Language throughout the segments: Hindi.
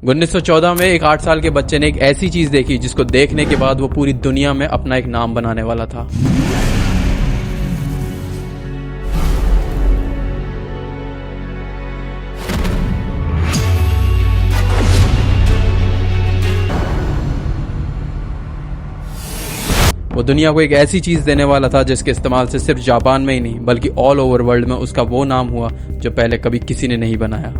1914 में एक 8 साल के बच्चे ने एक ऐसी चीज देखी जिसको देखने के बाद वो पूरी दुनिया में अपना एक नाम बनाने वाला था। वो दुनिया को एक ऐसी चीज देने वाला था जिसके इस्तेमाल से सिर्फ जापान में ही नहीं बल्कि ऑल ओवर वर्ल्ड में उसका वो नाम हुआ जो पहले कभी किसी ने नहीं बनाया।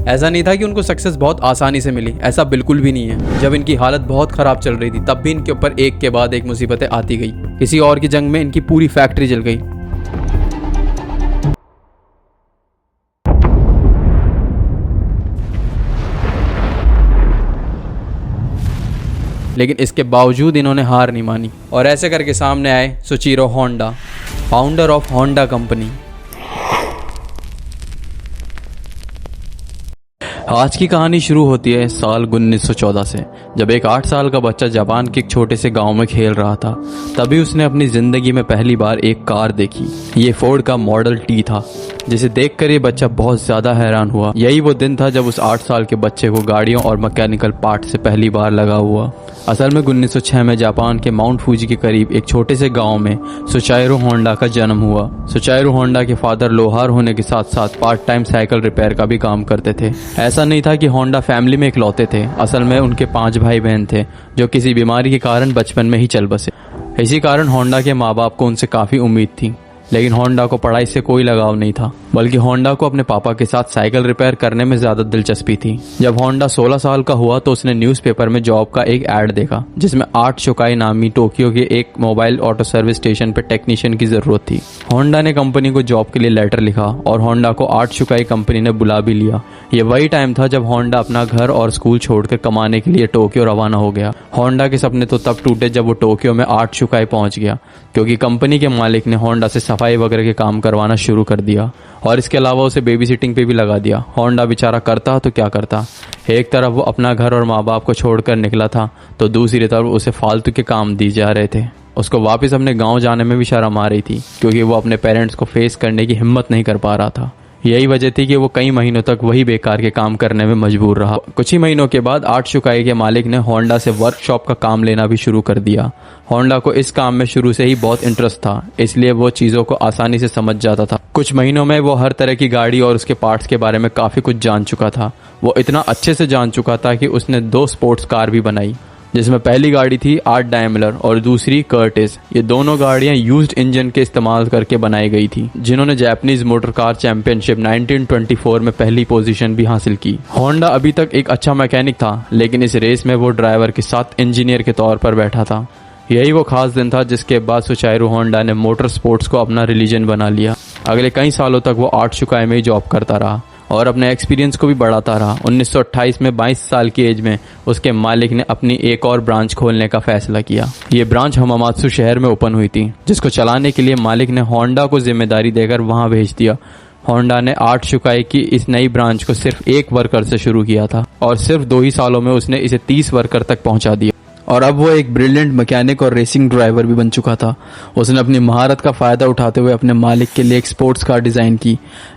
ऐसा नहीं था कि उनको सक्सेस बहुत आसानी से मिली, ऐसा बिल्कुल भी नहीं है। जब इनकी हालत बहुत खराब चल रही थी तब भी इनके ऊपर एक के बाद एक मुसीबतें आती गई। किसी और की जंग में इनकी पूरी फैक्ट्री जल गई। लेकिन इसके बावजूद इन्होंने हार नहीं मानी और ऐसे करके सामने आए Soichiro Honda, founder of Honda company. आज की कहानी शुरू होती है साल 1914 से, जब एक 8 साल का बच्चा जापान के एक छोटे से गांव में खेल रहा था। तभी उसने अपनी जिंदगी में पहली बार एक कार देखी। ये फोर्ड का मॉडल टी था, जिसे देखकर ये बच्चा बहुत ज्यादा हैरान हुआ। यही वो दिन था जब उस 8 साल के बच्चे को गाड़ियों और मैकेनिकल पार्ट से पहली बार लगा हुआ। असल में 1906 में जापान के माउंट फूजी के करीब एक छोटे से गांव में सोचाइरो होंडा का जन्म हुआ। सोचाइरो होंडा के फादर लोहार होने के साथ साथ पार्ट टाइम साइकिल रिपेयर का भी काम करते थे। ऐसा नहीं था कि होंडा फैमिली में इकलौते थे, असल में उनके 5 भाई बहन थे जो किसी बीमारी के कारण बचपन में ही चल बसे। इसी कारण होंडा के माँ बाप को उनसे काफी उम्मीद थी। लेकिन होंडा को पढ़ाई से कोई लगाव नहीं था, बल्कि होंडा को अपने पापा के साथ साइकिल रिपेयर करने में ज्यादा दिलचस्पी थी। जब होंडा 16 साल का हुआ तो उसने न्यूज़पेपर में जॉब का एक ऐड देखा जिसमें आर्ट शोकाई नामी टोक्यो के एक मोबाइल ऑटो सर्विस स्टेशन पर टेक्नीशियन की जरूरत थी। होंडा ने कंपनी को जॉब के लिए लेटर लिखा और होंडा को आर्ट शोकाई कंपनी ने बुला भी लिया। ये वही टाइम था जब होंडा अपना घर और स्कूल छोड़कर कमाने के लिए टोक्यो रवाना हो गया। होंडा के सपने तो तब टूटे जब वो टोक्यो में आर्ट शोकाई पहुंच गया, क्योंकि कंपनी के मालिक ने होंडा से सफाई वगैरह के काम करवाना शुरू कर दिया और इसके अलावा उसे बेबी सिटिंग पे भी लगा दिया। होंडा बेचारा करता तो क्या करता। एक तरफ वो अपना घर और माँ बाप को छोड़कर निकला था तो दूसरी तरफ उसे फालतू के काम दिए जा रहे थे। उसको वापस अपने गांव जाने में भी शर्म आ रही थी, क्योंकि वो अपने पेरेंट्स को फेस करने की हिम्मत नहीं कर पा रहा था। यही वजह थी कि वो कई महीनों तक वही बेकार के काम करने में मजबूर रहा। कुछ ही महीनों के बाद आर्ट शोकाई के मालिक ने होंडा से वर्कशॉप का काम लेना भी शुरू कर दिया। होंडा को इस काम में शुरू से ही बहुत इंटरेस्ट था, इसलिए वो चीजों को आसानी से समझ जाता था। कुछ महीनों में वो हर तरह की गाड़ी और उसके पार्ट्स के बारे में काफी कुछ जान चुका था। वो इतना अच्छे से जान चुका था कि उसने 2 स्पोर्ट्स कार भी बनाई, जिसमें पहली गाड़ी थी आर्ट डायमलर और दूसरी कर्टिस। ये दोनों गाड़ियां यूज्ड इंजन के इस्तेमाल करके बनाई गई थी, जिन्होंने जापानीज मोटर कार चैंपियनशिप 1924 में पहली पोजीशन भी हासिल की। होंडा अभी तक एक अच्छा मैकेनिक था, लेकिन इस रेस में वो ड्राइवर के साथ इंजीनियर के तौर पर बैठा था। यही वो खास दिन था जिसके बाद सोचाइरो होंडा ने मोटर स्पोर्ट्स को अपना रिलीजन बना लिया। अगले कई सालों तक वो आर्ट शोकाई में ही जॉब करता रहा और अपने एक्सपीरियंस को भी बढ़ाता रहा। 1928 में 22 साल की एज में उसके मालिक ने अपनी एक और ब्रांच खोलने का फैसला किया। ये ब्रांच हमामात्सु शहर में ओपन हुई थी, जिसको चलाने के लिए मालिक ने होंडा को जिम्मेदारी देकर वहां भेज दिया। होंडा ने आर्ट शोकाई की इस नई ब्रांच को सिर्फ 1 वर्कर से शुरू किया था और सिर्फ 2 ही सालों में उसने इसे 30 वर्कर तक पहुंचा दिया। और अब वो एक ब्रिलियंट मैकेनिक और रेसिंग ड्राइवर भी बन चुका था। उसने अपनी महारत का फायदा उठाते हुए अपने मालिक के लिए एक स्पोर्ट्स कार डिजाइन की।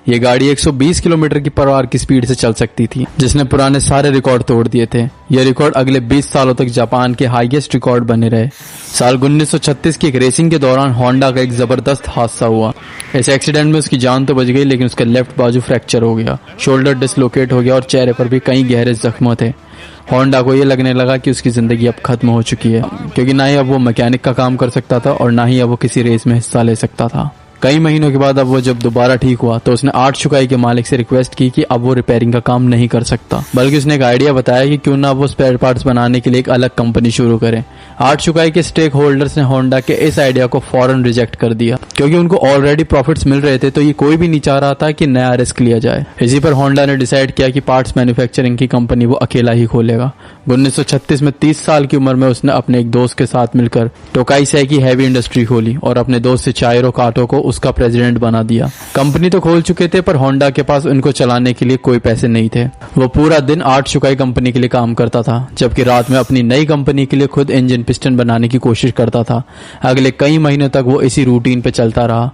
ये गाड़ी 120 किलोमीटर की पर आवर की स्पीड से चल सकती थी, जिसने पुराने सारे रिकॉर्ड तोड़ दिए थे। ये रिकॉर्ड अगले 20 सालों तक जापान के हाईएस्ट रिकॉर्ड बने रहे। साल 1936 की एक रेसिंग के दौरान होंडा का एक जबरदस्त हादसा हुआ। इस एक्सीडेंट में उसकी जान तो बच गई, लेकिन उसका लेफ्ट बाजू फ्रैक्चर हो गया, शोल्डर डिसलोकेट हो गया और चेहरे पर भी कई गहरे जख्म थे। होंडा को ये लगने लगा कि उसकी जिंदगी अब खत्म हो चुकी है, क्योंकि ना ही अब वो मैकेनिक का काम कर सकता था और ना ही अब वो किसी रेस में हिस्सा ले सकता था। कई महीनों के बाद अब वो जब दोबारा ठीक हुआ तो उसने आर्ट शोकाई के मालिक से रिक्वेस्ट की कि अब वो रिपेयरिंग का काम नहीं कर सकता, बल्कि उसने एक आइडिया बताया कि क्यों ना वो स्पेयर पार्ट्स बनाने के लिए एक अलग कंपनी शुरू करें। आर्ट शोकाई के स्टेक होल्डर्स ने होंडा के इस आइडिया को फौरन रिजेक्ट कर दिया, क्योंकि उनको ऑलरेडी प्रॉफिट्स मिल रहे थे, तो ये कोई भी नहीं चाह रहा था कि नया रिस्क लिया जाए। इसी पर होंडा ने डिसाइड किया कि पार्ट्स मैन्युफैक्चरिंग की कंपनी वो अकेला ही खोलेगा। 1936 में 30 साल की उम्र में उसने अपने एक दोस्त के साथ मिलकर टोकाई सैकी हैवी इंडस्ट्री खोली और अपने दोस्त सोचाइरो काटो को उसका प्रेसिडेंट बना दिया। कंपनी तो खोल चुके थे, पर होंडा के पास उनको चलाने के लिए कोई पैसे नहीं थे। वो पूरा दिन आर्ट शोकाई कंपनी के लिए काम करता था, जबकि रात में अपनी नई कंपनी के लिए खुद इंजन पिस्टन बनाने की कोशिश करता था। अगले कई महीनों तक वो इसी रूटीन पे चलता रहा,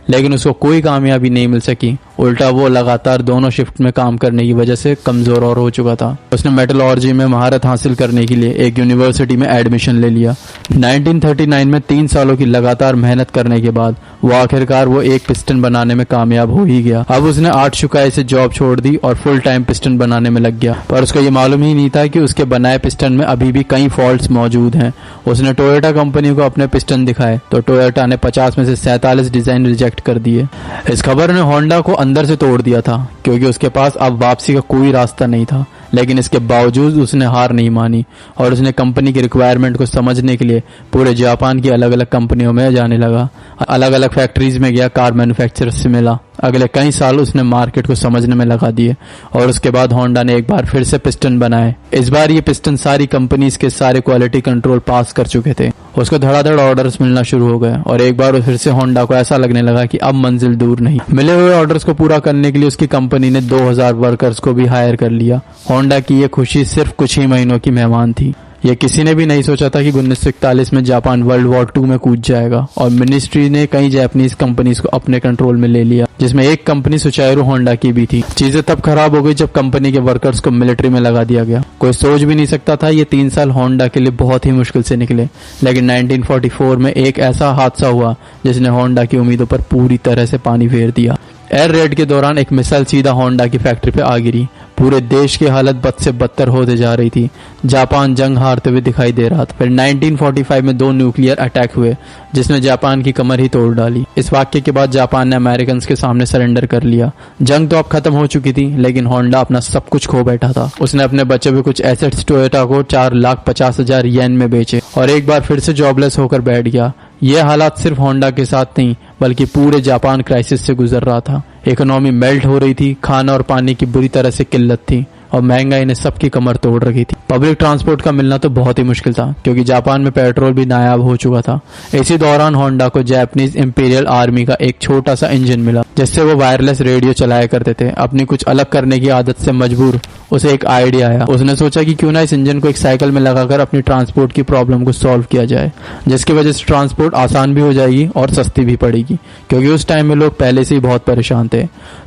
लेकिन उसको कोई कामयाबी नहीं मिल सकी। उल्टा वो लगातार दोनों शिफ्ट में काम करने की वजह से कमजोर और हो चुका था। उसने मेटलर्जी में महारत हासिल करने के लिए एक यूनिवर्सिटी में एडमिशन ले लिया। 1939 में 3 सालों की लगातार मेहनत करने के बाद वो आखिरकार वो एक पिस्टन बनाने में कामयाब हो ही गया। अब उसने 8 शुकाई से जॉब छोड़ दी और फुल टाइम पिस्टन बनाने में लग गया, पर उसको ये मालूम ही नहीं था कि उसके बनाए पिस्टन में अभी भी कई फॉल्ट्स मौजूद हैं। उसने टोयोटा कंपनी को अपने पिस्टन दिखाए तो टोयोटा ने 50 में से 47 डिजाइन रिजेक्ट कर दिए। इस खबर ने होंडा को अंदर से तोड़ दिया था, क्योंकि उसके पास अब वापसी का कोई रास्ता नहीं था। लेकिन इसके बावजूद उसने हार नहीं मानी और उसने कंपनी की रिक्वायरमेंट को समझने के लिए पूरे जापान की अलग अलग कंपनियों में जाने लगा। अलग अलग फैक्ट्रीज में गया, कार मैन्युफैक्चरर्स से मिला। अगले कई साल उसने मार्केट को समझने में लगा दिए और उसके बाद होंडा ने एक बार फिर से पिस्टन बनाए। इस बार ये पिस्टन सारी कंपनीज के सारे क्वालिटी कंट्रोल पास कर चुके थे। उसको धड़ाधड़ ऑर्डर्स मिलना शुरू हो गए और एक बार फिर से होंडा को ऐसा लगने लगा कि अब मंजिल दूर नहीं। मिले हुए ऑर्डर्स को पूरा करने के लिए उसकी कंपनी ने 2000 वर्कर्स को भी हायर कर लिया। होंडा की ये खुशी सिर्फ कुछ ही महीनों की मेहमान थी। ये किसी ने भी नहीं सोचा था कि 1941 में जापान वर्ल्ड वॉर 2 में कूद जाएगा और मिनिस्ट्री ने कई जापानीज कंपनीज को अपने कंट्रोल में ले लिया, जिसमें एक कंपनी सुचारू होंडा की भी थी। चीजें तब खराब हो गई जब कंपनी के वर्कर्स को मिलिट्री में लगा दिया गया। कोई सोच भी नहीं सकता था ये 3 साल होंडा के लिए बहुत ही मुश्किल से निकले। लेकिन 1944 में एक ऐसा हादसा हुआ जिसने होंडा की उम्मीदों पर पूरी तरह से पानी फेर दिया। एयर रेड के दौरान एक मिसाइल सीधा होंडा की फैक्ट्री पे आ गिरी। पूरे देश की हालत बद से बदतर होते जा रही थी। जापान जंग हारते हुए दिखाई दे रहा था। फिर 1945 में 2 न्यूक्लियर अटैक हुए जिसने जापान की कमर ही तोड़ डाली। इस वाक्य के बाद जापान ने अमेरिकन के सामने सरेंडर कर लिया। जंग तो अब खत्म हो चुकी थी, लेकिन होंडा अपना सब कुछ खो बैठा था। उसने अपने बचे हुए कुछ एसेट्स टोयोटा को 4,50,000 येन में बेचे और एक बार फिर से जॉबलेस होकर बैठ गया। यह हालात सिर्फ होंडा के साथ नहीं बल्कि पूरे जापान क्राइसिस से गुजर रहा था। इकोनॉमी मेल्ट हो रही थी, खाना और पानी की बुरी तरह से किल्लत थी और महंगाई ने सबकी कमर तोड़ रखी थी। पब्लिक ट्रांसपोर्ट का मिलना तो बहुत ही मुश्किल था, क्योंकि जापान में पेट्रोल भी नायाब हो चुका था। इसी दौरान होंडा को जापानीज इंपीरियल आर्मी का एक छोटा सा इंजन मिला, जिससे वो वायरलेस रेडियो चलाया करते थे। अपनी कुछ अलग करने की आदत से मजबूर उसे एक आइडिया आया। उसने सोचा कि क्यों ना इस इंजन को एक साइकिल में लगाकर अपनी ट्रांसपोर्ट की प्रॉब्लम को सॉल्व किया जाए, जिसकी वजह से ट्रांसपोर्ट आसान भी हो जाएगी और सस्ती भी पड़ेगी, क्योंकि उस टाइम में लोग पहले से ही बहुत परेशान थे।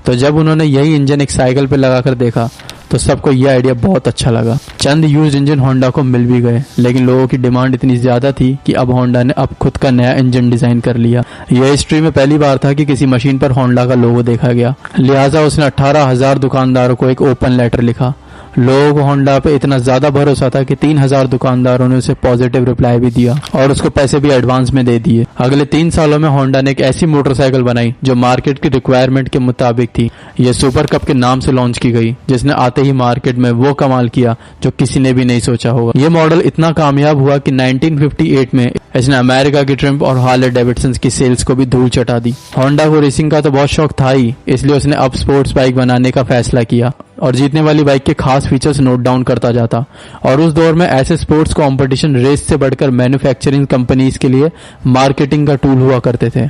तो जब उन्होंने यही इंजन एक साइकिल पे लगाकर देखा तो सबको यह आइडिया बहुत अच्छा लगा। चंद यूज्ड इंजन होंडा को मिल भी गए, लेकिन लोगों की डिमांड इतनी ज्यादा थी कि अब होंडा ने अब खुद का नया इंजन डिजाइन कर लिया। यह हिस्ट्री में पहली बार था कि किसी मशीन पर होंडा का लोगो देखा गया। लिहाजा उसने 18,000 दुकानदारों को एक ओपन लेटर लिखा। लोगों को होंडा पे इतना ज्यादा भरोसा था कि 3,000 दुकानदारों ने उसे पॉजिटिव रिप्लाई भी दिया और उसको पैसे भी एडवांस में दे दिए। अगले 3 सालों में होंडा ने एक ऐसी मोटरसाइकिल बनाई जो मार्केट की रिक्वायरमेंट के मुताबिक थी। यह सुपर कप के नाम से लॉन्च की गई, जिसने आते ही मार्केट में वो कमाल किया जो किसी ने भी नहीं सोचा होगा। यह मॉडल इतना कामयाब हुआ कि 1958 में इसने अमेरिका की ट्रिम्प और हार्ले डेविडसन की सेल्स को भी धूल चटा दी। होंडा को रेसिंग का तो बहुत शौक था ही, इसलिए उसने अब स्पोर्ट्स बाइक बनाने का फैसला किया और जीतने वाली बाइक के खास फीचर्स नोट डाउन करता जाता। और उस दौर में ऐसे स्पोर्ट्स कंपटीशन रेस से बढ़कर मैन्युफैक्चरिंग कंपनीज के लिए मार्केटिंग का टूल हुआ करते थे।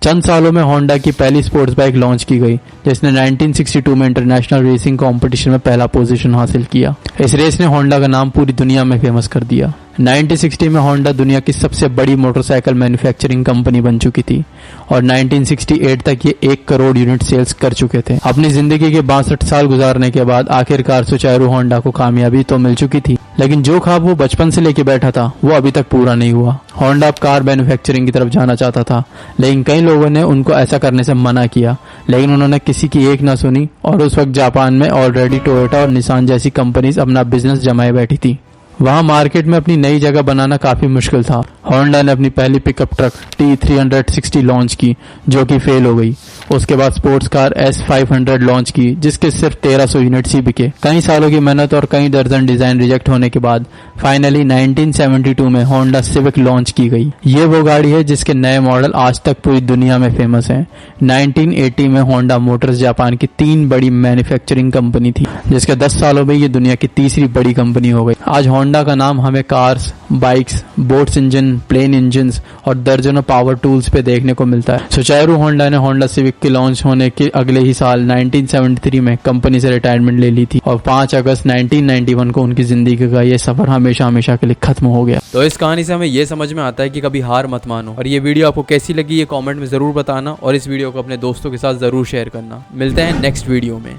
चंद सालों में होंडा की पहली स्पोर्ट्स बाइक लॉन्च की गई, जिसने 1962 में इंटरनेशनल रेसिंग कंपटीशन में पहला पोजीशन हासिल किया। इस रेस ने होंडा का नाम पूरी दुनिया में फेमस कर दिया। 1960 में होंडा दुनिया की सबसे बड़ी मोटरसाइकिल मैन्युफैक्चरिंग कंपनी बन चुकी थी और 1968 तक ये 1 करोड़ यूनिट सेल्स कर चुके थे। अपनी जिंदगी के 62 साल गुजारने के बाद आखिरकार सुचारू होंडा को कामयाबी तो मिल चुकी थी, लेकिन जो ख्वाब वो बचपन से लेके बैठा था वो अभी तक पूरा नहीं हुआ। होंडा अब कार मैन्युफैक्चरिंग की तरफ जाना चाहता था, लेकिन कई लोगों ने उनको ऐसा करने से मना किया, लेकिन उन्होंने किसी की एक ना सुनी और उस वक्त जापान में ऑलरेडी टोयोटा और निसान जैसी कंपनीज अपना बिजनेस जमाए बैठी थी। वहां मार्केट में अपनी नई जगह बनाना काफी मुश्किल था। होंडा ने अपनी पहली पिकअप ट्रक T360 लॉन्च की, जो कि फेल हो गई। उसके बाद स्पोर्ट्स कार S500 लॉन्च की, जिसके सिर्फ 1300 यूनिट्स ही बिके। कई सालों की मेहनत और कई दर्जन डिजाइन रिजेक्ट होने के बाद फाइनली 1972 में होंडा सिविक लॉन्च की गई। ये वो गाड़ी है जिसके नए मॉडल आज तक पूरी दुनिया में फेमस हैं। 1980 में होंडा मोटर्स जापान की 3 बड़ी मैन्युफैक्चरिंग कंपनी थी, जिसके 10 सालों में ये दुनिया की तीसरी बड़ी कंपनी हो गई। आज होंडा होंडा का नाम हमें cars, bikes, boats engine, plane engine और दर्जनों पावर टूल्स पे देखने को मिलता है। सुचारू होंडा ने होंडा सिविक के लॉन्च होने के अगले ही साल 1973 में कंपनी से रिटायरमेंट ले ली थी और 5 अगस्त 1991 को उनकी जिंदगी का ये सफर हमेशा हमेशा के लिए खत्म हो गया। तो इस कहानी से हमें ये समझ में आता है कि कभी हार मत मानो। और ये वीडियो आपको कैसी लगी ये कमेंट में जरूर बताना और इस वीडियो को अपने दोस्तों के साथ जरूर शेयर करना। मिलते हैं नेक्स्ट वीडियो में।